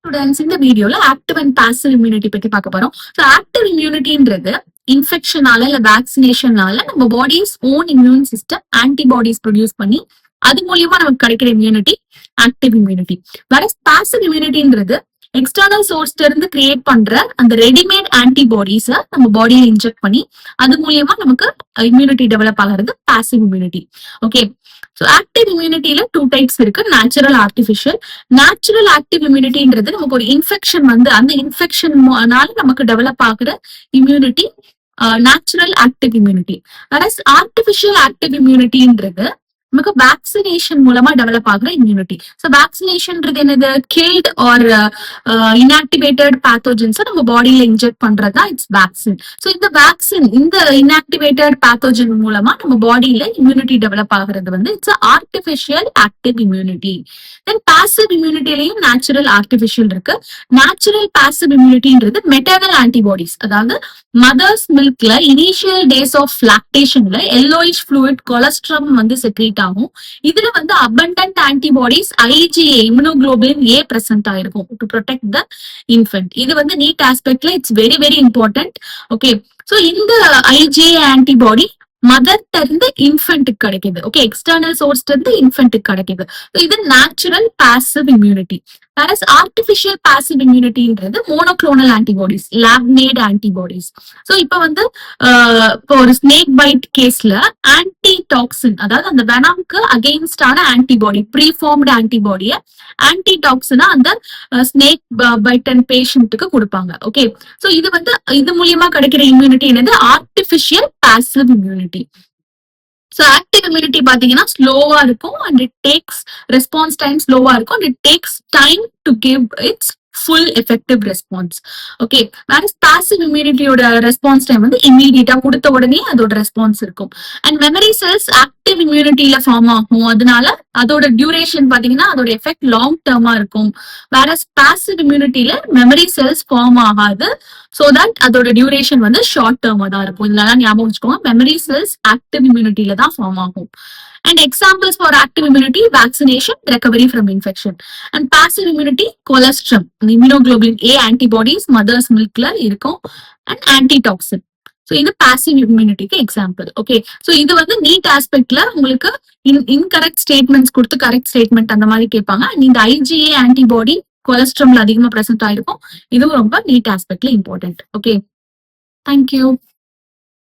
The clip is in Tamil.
ஸ்டூடெண்ட்ஸ், இந்த வீடியோல ஆக்டிவ் அண்ட் பாசிவ் இம்யூனிட்டி பத்தி பார்க்க போறோம். ஸோ ஆக்டிவ் இம்யூனிட்டின்றது இன்ஃபெக்ஷனால இல்ல வேக்சினேஷனால நம்ம bodies own immune system antibodies produce பண்ணி அது மூலியமா நமக்கு கிடைக்கிற இம்யூனிட்டி ஆக்டிவ் இம்யூனிட்டி. வேற பாசிவ் இம்யூனிட்டின்றது எக்ஸ்டர்னல் சோர்ஸ்ல இருந்து கிரியேட் பண்ற அந்த ரெடிமேட் ஆன்டிபாடிஸ நம்ம பாடியில இன்ஜெக்ட் பண்ணி அது மூலியமா நமக்கு இம்யூனிட்டி டெவலப் ஆகிறது passive immunity. Okay, so active இம்யூனிட்டியில 2 டைப்ஸ் இருக்கு, நேச்சுரல், ஆர்டிபிஷியல். நேச்சுரல் ஆக்டிவ் இம்யூனிட்டின்றது நமக்கு ஒரு இன்ஃபெக்ஷன் வந்து அந்த இன்ஃபெக்ஷன்னால நமக்கு டெவலப் ஆகுற immunity natural active immunity. Artificial active இம்யூனிட்டின்றது நமக்கு வேக்சினேஷன் மூலமா டெவலப் ஆகுற இம்யூனிட்டி. ஸோ வேக்சினேஷன்ன்றது என்னது? கில்ட் ஆர் இன்ஆக்டிவேட்டட் பேத்தோஜன்ஸ் நம்ம பாடியில இன்ஜெக்ட் பண்றதுதான் இட்ஸ் வேக்சின். ஸோ இந்த வேக்சின், இந்த இன்ஆக்டிவேட்டட் பேத்தோஜன் மூலமா நம்ம பாடியில இம்யூனிட்டி டெவலப் ஆகுறது வந்து it's artificial active immunity. Then passive இம்யூனிட்டிலையும் நேச்சுரல், ஆர்டிபிஷியல் இருக்கு. நேச்சுரல் பாசிவ் இம்யூனிட்டின்றது மெட்டர்னல் ஆன்டிபாடிஸ், அதாவது மதர்ஸ் மில்க்ல இனிஷியல் டேஸ் ஆஃப் லாக்டேஷன்ல எல்லோயிஷ் ஃப்ளூயிட் கொலஸ்ட்ரம் வந்து செக்ரீட் ஆகும். இதுல வந்து abundant antibodies IgA immunoglobulin A present ஆயிருக்கும் to protect the infant. இது வந்து நீட் ஆஸ்பெக்ட்ல it's very very important. Okay, so இந்த IgA ஆன்டிபாடி மதர்ல இருந்து இன்ஃபென்ட்டுக்கு கிடைக்குது. ஓகே, எக்ஸ்டர்னல் சோர்ஸ்ல இருந்து இன்ஃபென்ட்டுக்கு கிடைக்குது. இது natural passive immunity. Artificial passive இம்யூனிட்டின்றது monoclonal antibodies, lab made antibodies. So இப்போ வந்து இப்போ ஒரு ஸ்னேக் பைட் கேஸ்ல ஆன்டி டாக்சின், அதாவது அந்த வெனம்க்கு அகெயின்ஸ்டான ஆன்டிபாடி, ப்ரீஃபார்ம்டு ஆன்டிபாடியை ஆன்டி டாக்சினா அந்த ஸ்னேக் பைட் அண்ட் பேஷண்ட்டுக்கு கொடுப்பாங்க. ஓகே, ஸோ இது வந்து இது மூலியமா கிடைக்கிற இம்யூனிட்டி என்னது? Artificial passive immunity. So active immunity பாத்தீங்கன்னா ஸ்லோவா இருக்கும் and it takes response time ஸ்லோவா இருக்கும் and it takes time to give its full effective response. Okay, வேற பாசிவ் இம்யூனிட்டியோட ரெஸ்பான்ஸ் டைம் வந்து இமீடியட்டா கொடுத்த உடனே அதோட ரெஸ்பான்ஸ் இருக்கும். அண்ட் மெமரி செல்ஸ் ஆக்டிவ் இம்யூனிட்டியில ஃபார்ம் ஆகும், அதனால அதோட டியூரேஷன் பாத்தீங்கன்னா அதோட எஃபெக்ட் லாங் டேர்மா இருக்கும். வேற பாசிவ் இம்யூனிட்டியில மெமரி செல்ஸ் ஃபார்ம் ஆகாது, சோ தட் அதோட டியூரேஷன் வந்து ஷார்ட் டேர்மா தான் இருக்கும். இதெல்லாம் ஞாபகம் வச்சுக்கோங்க. மெமரி செல்ஸ் ஆக்டிவ் இம்யூனிட்டியில தான் ஃபார்ம் ஆகும். And examples for active immunity: vaccination, recovery from infection. And passive immunity, colostrum, immunoglobulin A antibodies mother's milkல இருக்கும், and antitoxin. So இது passive immunityக்கு எக்ஸாம்பிள். ஓகே, ஸோ இது வந்து நீட் ஆஸ்பெக்ட்ல உங்களுக்கு இன்கரெக்ட் ஸ்டேட்மெண்ட்ஸ் கொடுத்து கரெக்ட் ஸ்டேட்மெண்ட் அந்த மாதிரி கேட்பாங்க. இந்த IgA ஆன்டிபாடி கொலஸ்ட்ரம்ல அதிகமா பிரசன்ட் ஆயிருக்கும். இதுவும் ரொம்ப நீட் ஆஸ்பெக்ட்ல இம்பார்ட்டன்ட். Okay, thank you.